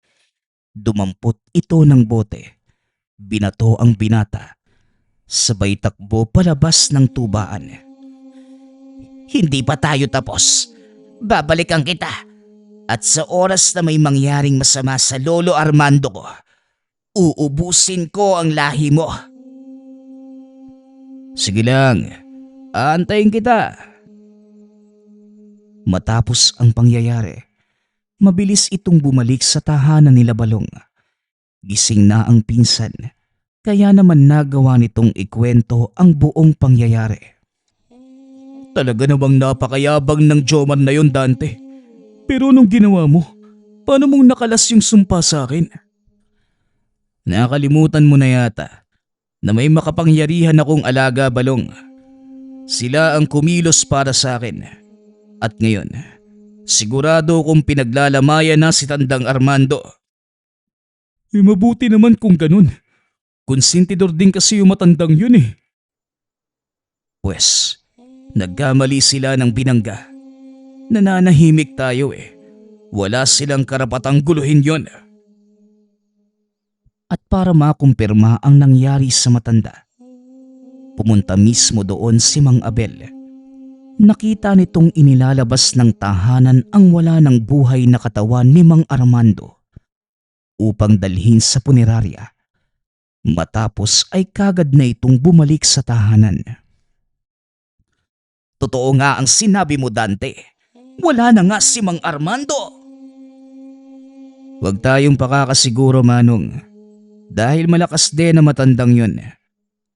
Dumampot ito ng bote. Binato ang binata. Sabay takbo palabas ng tubaan. Hindi pa tayo tapos. Babalikan kita. At sa oras na may mangyaring masama sa Lolo Armando ko, uubusin ko ang lahi mo. Sige lang, aantayin kita. Matapos ang pangyayari, mabilis itong bumalik sa tahanan nila Balong. Gising na ang pinsan, kaya naman nagawa nitong ikwento ang buong pangyayari. Talaga namang napakayabang ng Jomar na yon, Dante. Pero anong ginawa mo? Paano mong nakalas yung sumpa sa akin? Nakalimutan mo na yata na may makapangyarihan akong alaga, Balong. Sila ang kumilos para sa akin. At ngayon, sigurado kong pinaglalamayan na si Tandang Armando. Mabuti naman kung ganun. Konsentidor din kasi yung matandang yun eh. Pwes, nagkamali sila ng binangga. Nananahimik tayo eh. Wala silang karapatang guluhin yon. At para makumpirma ang nangyari sa matanda, pumunta mismo doon si Mang Abel. Nakita nitong inilalabas ng tahanan ang wala ng buhay na katawan ni Mang Armando upang dalhin sa punerarya. Matapos ay kagad na itong bumalik sa tahanan. Totoo nga ang sinabi mo, Dante. Wala na nga si Mang Armando. Huwag tayong pakakasiguro, Manong. Dahil malakas din na matandang yun.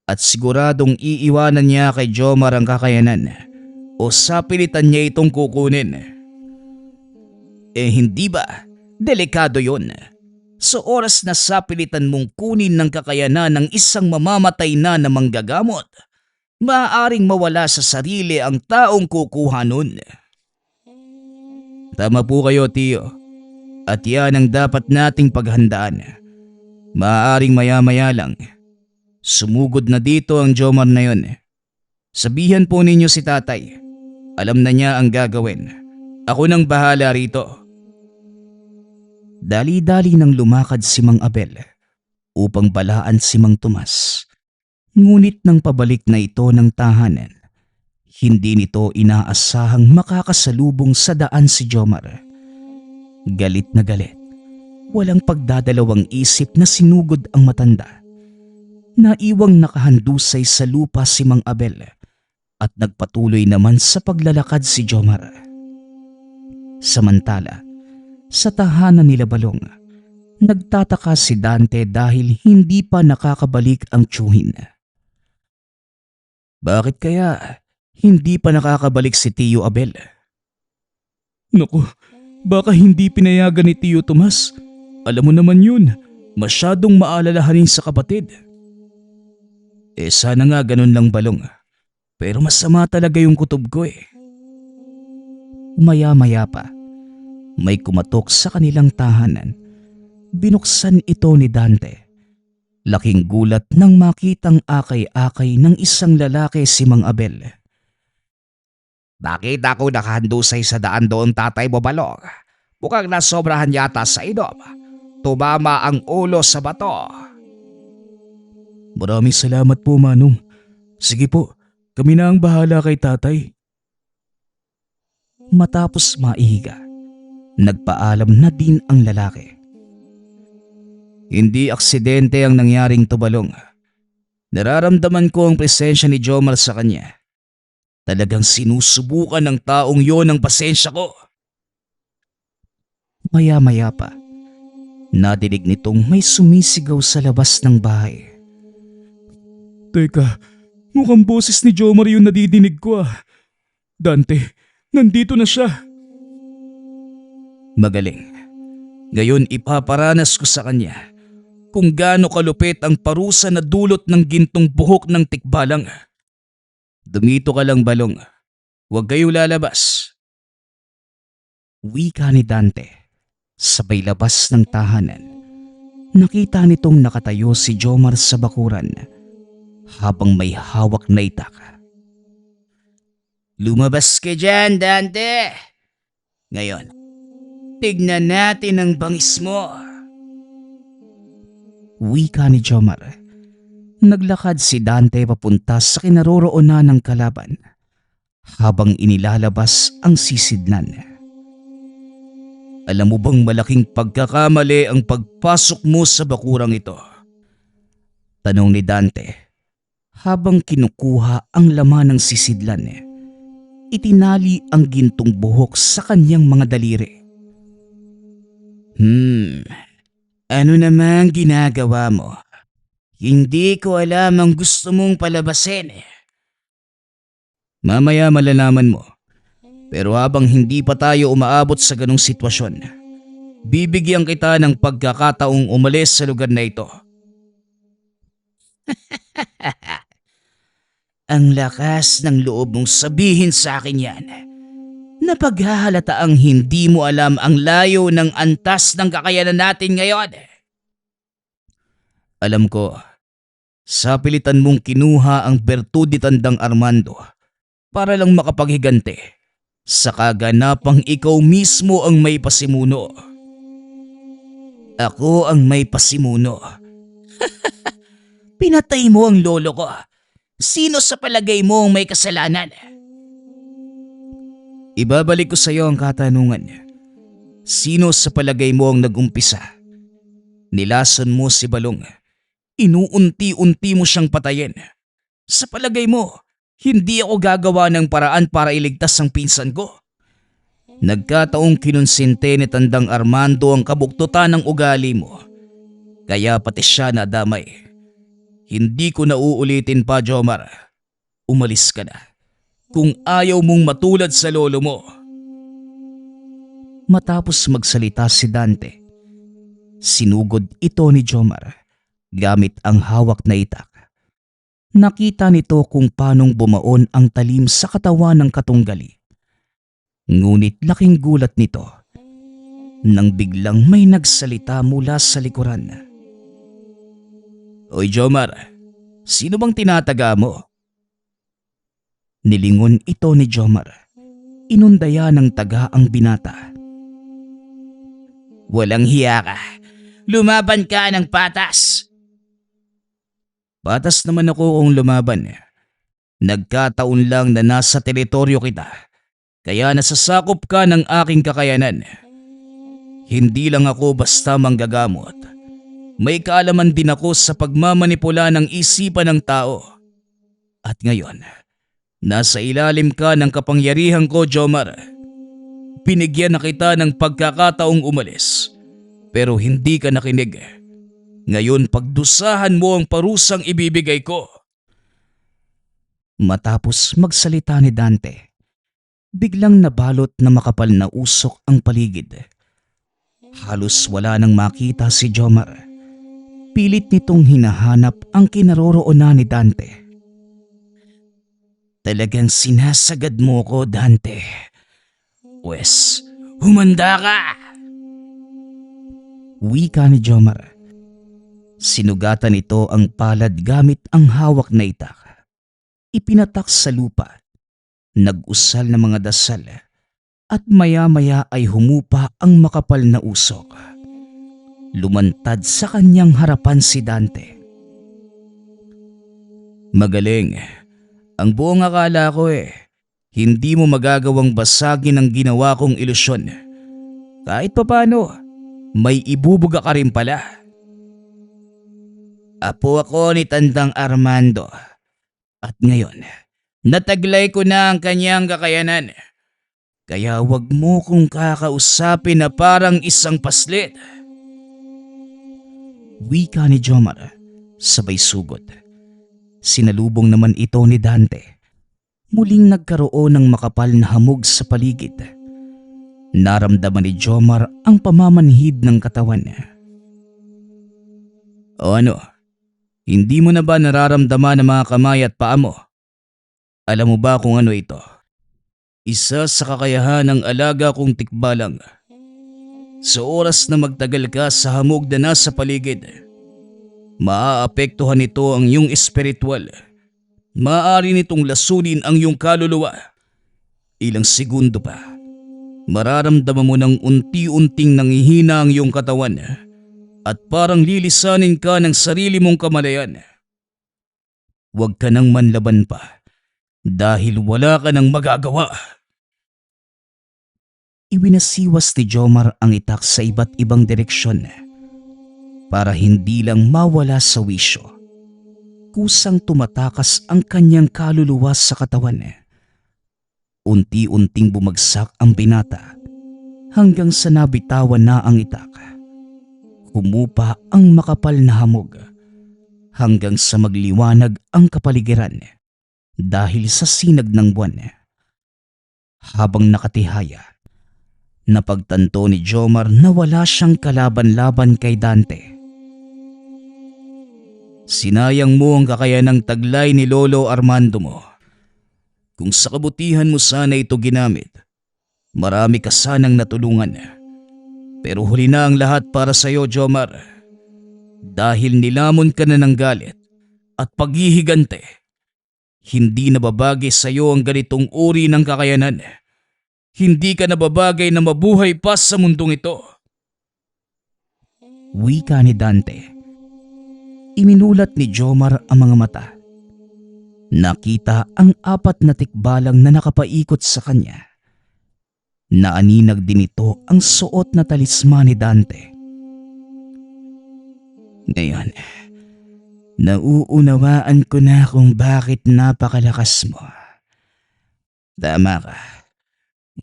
At siguradong iiwanan niya kay Jomar ang kakayanan o sapilitan niya itong kukunin. Hindi ba? Delikado yun. Sa oras na sapilitan mong kunin ng kakayanan ng isang mamamatay na manggagamot, maaaring mawala sa sarili ang taong kukuha nun. Tama po kayo, Tiyo. At yan ang dapat nating paghandaan. Maaaring maya-maya lang, sumugod na dito ang Jomar na yun. Sabihan po ninyo si tatay. Alam na niya ang gagawin. Ako nang bahala rito. Dali-dali nang lumakad si Mang Abel upang balaan si Mang Tomas. Ngunit nang pabalik na ito ng tahanan, hindi nito inaasahang makakasalubong sa daan si Jomar. Galit na galit. Walang pagdadalawang isip na sinugod ang matanda. Naiwang nakahandusay sa lupa si Mang Abel at nagpatuloy naman sa paglalakad si Jomar. Samantala, sa tahanan nila Balong, nagtataka si Dante dahil hindi pa nakakabalik ang tiyuhin. Bakit kaya hindi pa nakakabalik si Tiyo Abel? Naku, baka hindi pinayagan ni Tiyo Tomas. Alam mo naman yun, masyadong maalalahanin sa kapatid. Sana nga ganun lang, Balong. Pero masama talaga yung kutob ko eh. Maya-maya pa, may kumatok sa kanilang tahanan. Binuksan ito ni Dante. Laking gulat nang makitang akay-akay ng isang lalaki si Mang Abel. Nakita ko nakahandusay sa daan doon, tatay mo, Balong. Mukhang nasobrahan yata sa inom. Tumama ang ulo sa bato. Maraming salamat po, Manong. Sige po, kami na ang bahala kay tatay. Matapos maihiga, nagpaalam na din ang lalaki. Hindi aksidente ang nangyaring to, Balong. Nararamdaman ko ang presensya ni Jomar sa kanya. Talagang sinusubukan ng taong yon ang pasensya ko. Maya-maya pa, nadinig nitong may sumisigaw sa labas ng bahay. Teka, mukhang boses ni Jomar yung nadidinig ko ah. Dante, nandito na siya. Magaling. Ngayon ipaparanas ko sa kanya kung gaano kalupit ang parusa na dulot ng gintong buhok ng tikbalang. Dumito ka lang, Balong. Huwag kayo lalabas. Wika ni Dante. Sabay labas ng tahanan. Nakita nitong nakatayo si Jomar sa bakuran habang may hawak na itak. Lumabas ka dyan, Dante. Ngayon, tignan natin ang bangis mo. Wika ni Jomar. Naglakad si Dante papunta sa kinaroroonan ng kalaban habang inilalabas ang sisidlan. Alam mo bang malaking pagkakamali ang pagpasok mo sa bakurang ito? Tanong ni Dante. Habang kinukuha ang laman ng sisidlan, itinali ang gintong buhok sa kanyang mga daliri. Ano namang ginagawa mo? Hindi ko alam ang gusto mong palabasin. Mamaya malalaman mo. Pero habang hindi pa tayo umaabot sa ganong sitwasyon, bibigyan kita ng pagkakataong umalis sa lugar na ito. Ang lakas ng loob mong sabihin sa akin yan. Napaghahalataang hindi mo alam ang layo ng antas ng kakayanan natin ngayon. Alam ko, sa pilitan mong kinuha ang bertud ni Tandang Armando para lang makapaghiganti sa kaganapang ikaw mismo ang may pasimuno. Ako ang may pasimuno. Pinatay mo ang lolo ko. Sino sa palagay mo ang may kasalanan? Ibabalik ko sa iyo ang katanungan. Sino sa palagay mo ang nag-umpisa? Nilason mo si Balong. Inuunti-unti mo siyang patayin. Sa palagay mo, hindi ako gagawa ng paraan para iligtas ang pinsan ko. Nagkataong kinonsente ni Tandang Armando ang kabuktutan ng ugali mo. Kaya pati siya nadamay. Hindi ko na uulitin pa, Jomar. Umalis ka na. Kung ayaw mong matulad sa lolo mo. Matapos magsalita si Dante, sinugod ito ni Jomar gamit ang hawak na itak. Nakita nito kung paanong bumaon ang talim sa katawan ng katunggali. Ngunit laking gulat nito nang biglang may nagsalita mula sa likuran. Oy Jomar, sino bang tinataga mo? Nilingon ito ni Jomar. Inundaya ng taga ang binata. Walang hiya ka. Lumaban ka ng patas. Patas naman ako kung lumaban. Nagkataon lang na nasa teritoryo kita. Kaya nasasakop ka ng aking kakayanan. Hindi lang ako basta manggagamot. May kaalaman din ako sa pagmamanipula ng isipan ng tao. At ngayon, nasa ilalim ka ng kapangyarihan ko, Jomar. Binigyan na kita ng pagkakataong umalis. Pero hindi ka nakinig. Ngayon pagdusahan mo ang parusang ibibigay ko. Matapos magsalita ni Dante, biglang nabalot na makapal na usok ang paligid. Halos wala nang makita si Jomar. Pilit nitong hinahanap ang kinaroroonan ni Dante. Talagang sinasagad mo ko, Dante. Wes, humanda ka! Wika ni Jomar. Sinugatan nito ang palad gamit ang hawak na itak. Ipinatak sa lupa. Nag-usal ng mga dasal. At maya-maya ay humupa ang makapal na usok. Lumantad sa kanyang harapan si Dante. Magaling. Ang buong akala ko hindi mo magagawang basagin ang ginawa kong ilusyon. Kahit papano, may ibubuga ka rin pala. Apo ako ni Tandang Armando. At ngayon, nataglay ko na ang kanyang kakayanan. Kaya wag mo kong kakausapin na parang isang paslit. Wika ni Jomar, sabay sugot. Sinalubong naman ito ni Dante. Muling nagkaroon ng makapal na hamog sa paligid. Naramdaman ni Jomar ang pamamanhid ng katawan niya. O ano, hindi mo na ba nararamdaman ang mga kamay at paa mo? Alam mo ba kung ano ito? Isa sa kakayahan ng alaga kong tikbalang. Sa oras na magtagal ka sa hamog na nasa paligid, maaapektuhan nito ang iyong espiritual. Maaari nitong lasunin ang iyong kaluluwa. Ilang segundo pa, mararamdaman mo ng unti-unting nangihina ang iyong katawan at parang lilisanin ka ng sarili mong kamalayan. Huwag ka nang manlaban pa dahil wala ka nang magagawa. Iwinasiwas ni Jomar ang itak sa iba't ibang direksyon para hindi lang mawala sa wisyo. Kusang tumatakas ang kanyang kaluluwa sa katawan. Unti-unting bumagsak ang binata hanggang sa nabitawan na ang itak. Humupa ang makapal na hamog hanggang sa magliwanag ang kapaligiran dahil sa sinag ng buwan. Habang nakatihaya, napagtanto ni Jomar na wala siyang kalaban-laban kay Dante. Sinayang mo ang kakayanang taglay ni Lolo Armando mo. Kung sa kabutihan mo sana ito ginamit, marami ka sanang natulungan. Pero huli na ang lahat para sa iyo, Jomar. Dahil nilamon ka na ng galit at paghihigante, hindi nababagay sa iyo ang ganitong uri ng kakayanan. Hindi ka nababagay na mabuhay pa sa mundong ito. Wika ni Dante. Iminulat ni Jomar ang mga mata. Nakita ang 4 na tikbalang na nakapaikot sa kanya. Naaninag din ito ang suot na talisman ni Dante. Ngayon, nauunawaan ko na kung bakit napakalakas mo. Tama ka.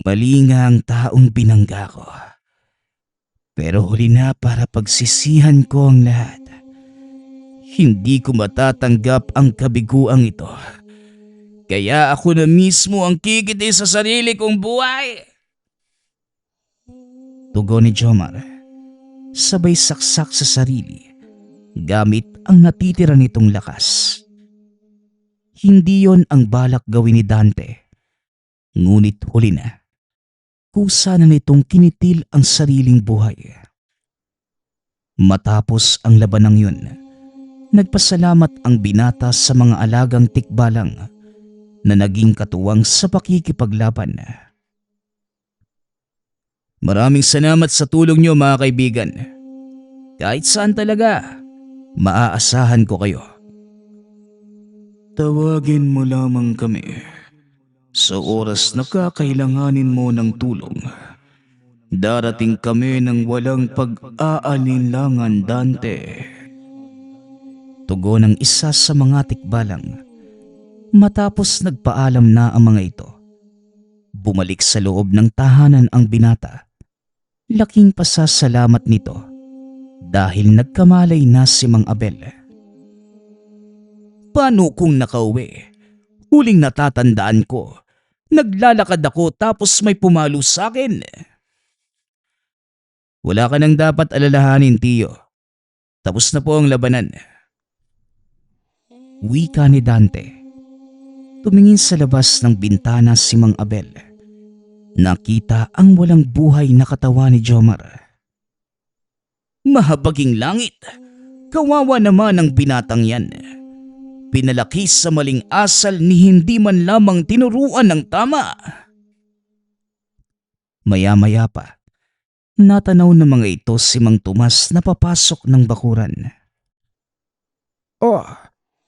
Mali nga ang taong binangga ko. Pero huli na para pagsisihan ko ang lahat. Hindi ko matatanggap ang kabiguang ito. Kaya ako na mismo ang kikiti sa sarili kong buhay. Tugon ni Jomar, sabay saksak sa sarili, gamit ang natitira nitong lakas. Hindi yon ang balak gawin ni Dante. Ngunit huli na, kusa na nitong kinitil ang sariling buhay. Matapos ang labanang yun, nagpasalamat ang binata sa mga alagang tikbalang na naging katuwang sa pakikipaglaban. Maraming salamat sa tulong niyo, mga kaibigan. Kahit saan talaga, maaasahan ko kayo. Tawagin mo lamang kami sa oras na kakailanganin mo ng tulong. Darating kami ng walang pag-aalinlangan, Dante. Tugon ng isa sa mga tikbalang. Matapos nagpaalam na ang mga ito, bumalik sa loob ng tahanan ang binata. Laking pasasalamat nito dahil nagkamalay na si Mang Abel. Paano kung nakauwi? Huling natatandaan ko, naglalakad ako tapos may pumalo sa akin. Wala ka nang dapat alalahanin, Tiyo. Tapos na po ang labanan. Wika ni Dante. Tumingin sa labas ng bintana si Mang Abel. Nakita ang walang buhay na katawan ni Jomar. Mahabaging langit! Kawawa naman ang binatang yan. Pinalaki sa maling asal ni hindi man lamang tinuruan ng tama. Maya-maya pa, natanaw ng mga ito si Mang Tomas na papasok ng bakuran. Oh,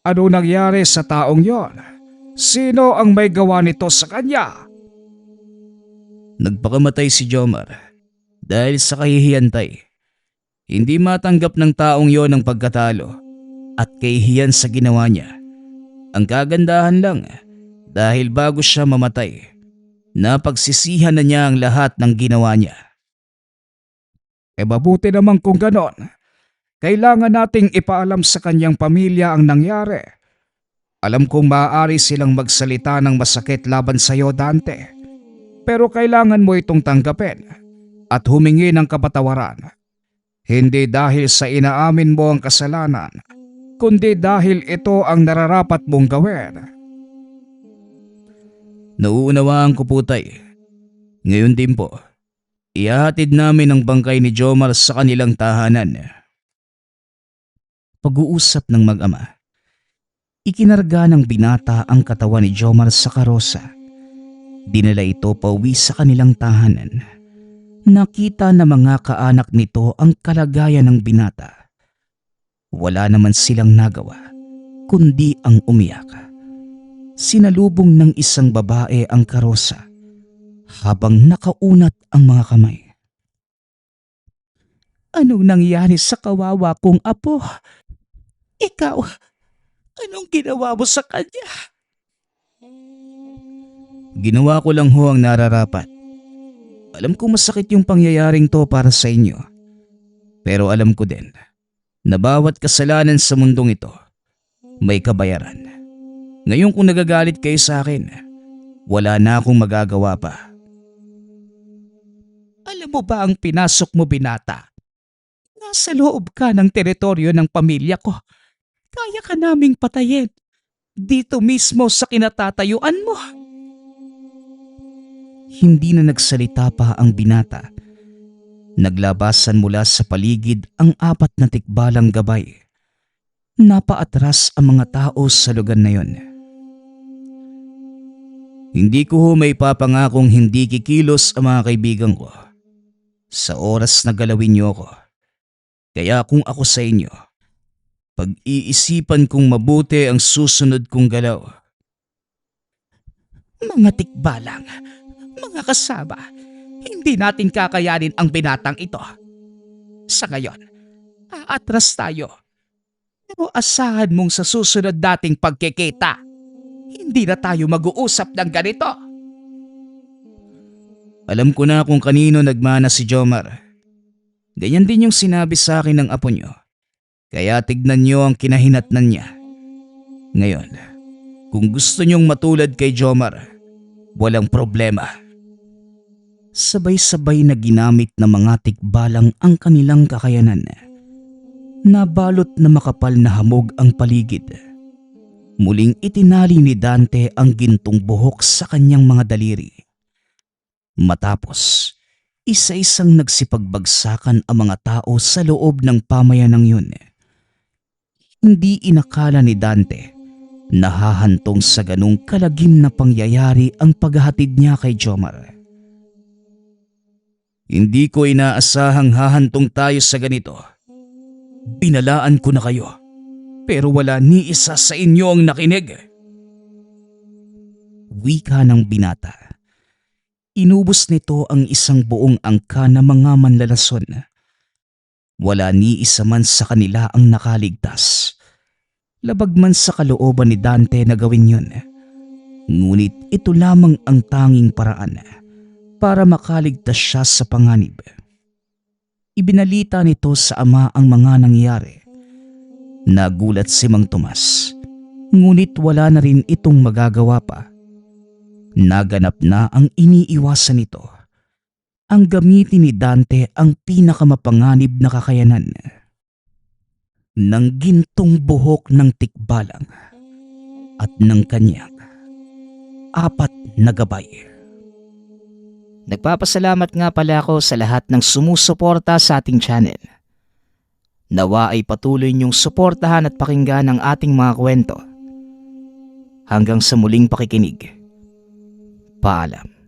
ano nangyari sa taong yon? Sino ang may gawa nito sa kanya? Nagpakamatay si Jomar dahil sa kahihiyantay. Hindi matanggap ng taong yon ang pagkatalo at kahihiyan sa ginawa niya. Ang kagandahan lang dahil bago siya mamatay, napagsisihan na niya ang lahat ng ginawa niya. Mabuti naman kung ganon. Kailangan nating ipaalam sa kanyang pamilya ang nangyari. Alam kong maaari silang magsalita ng masakit laban sa iyo, Dante. Pero kailangan mo itong tanggapin at humingi ng kapatawaran. Hindi dahil sa inaamin mo ang kasalanan, kundi dahil ito ang nararapat mong gawin. Nauunawaan ko po, Tay. Ngayon din po, ihahatid namin ang bangkay ni Jomar sa kanilang tahanan. Pag-uusap ng mag-ama. Ikinarga ng binata ang katawan ni Jomar sa karosa. Dinala ito pauwi sa kanilang tahanan. Nakita ng mga kaanak nito ang kalagayan ng binata. Wala naman silang nagawa, kundi ang umiyak. Sinalubong ng isang babae ang karosa habang nakaunat ang mga kamay. Anong nangyari sa kawawa kong apo? Ikaw, anong ginawa mo sa kanya? Ginawa ko lang ho ang nararapat. Alam kong masakit yung pangyayaring to para sa inyo. Pero alam ko din na bawat kasalanan sa mundong ito may kabayaran. Ngayon kung nagagalit kayo sa akin, wala na akong magagawa pa. Alam mo ba ang pinasok mo, binata? Nasa loob ka ng teritoryo ng pamilya ko. Kaya ka naming patayin. Dito mismo sa kinatatayuan mo. Hindi na nagsalita pa ang binata. Naglabasan mula sa paligid ang 4 na tikbalang gabay. Napaatras ang mga tao sa lugar na yon. Hindi ko ho may papangakong hindi kikilos ang mga kaibigan ko sa oras na galawin niyo ako. Kaya kung ako sa inyo, pag-iisipan kong mabuti ang susunod kong galaw. Mga tikbalang, mga kasama, hindi natin kakayanin ang binatang ito. Sa ngayon, aatras tayo. Pero asahan mong sa susunod dating pagkikita, hindi na tayo mag-uusap ng ganito. Alam ko na kung kanino nagmana si Jomar. Ganyan din yung sinabi sa akin ng apo nyo. Kaya tignan nyo ang kinahinatnan niya. Ngayon, kung gusto nyong matulad kay Jomar, walang problema. Sabay-sabay na ginamit ng mga tikbalang ang kanilang kakayanan. Nabalot na makapal na hamog ang paligid. Muling itinali ni Dante ang gintong buhok sa kanyang mga daliri. Matapos, isa-isang nagsipagbagsakan ang mga tao sa loob ng pamayanang yun. Hindi inakala ni Dante na hahantong sa ganong kalagim na pangyayari ang paghahatid niya kay Jomar. Hindi ko inaasahang hahantong tayo sa ganito. Binalaan ko na kayo, pero wala ni isa sa inyo ang nakinig. Wika ng binata. Inubos nito ang isang buong angka ng mga manlalason. Wala ni isa man sa kanila ang nakaligtas. Labag man sa kalooban ni Dante na gawin yun. Ngunit ito lamang ang tanging paraan para makaligtas siya sa panganib. Ibinalita nito sa ama ang mga nangyari. Nagulat si Mang Tomas, ngunit wala na rin itong magagawa pa. Naganap na ang iniiwasan nito. Ang gamitin ni Dante ang pinakamapanganib na kakayanan ng gintong buhok ng tikbalang at ng kanyang 4 na gabay. Nagpapasalamat nga pala ako sa lahat ng sumusuporta sa ating channel. Nawa ay patuloy niyong suportahan at pakinggan ang ating mga kwento. Hanggang sa muling pakikinig. Paalam.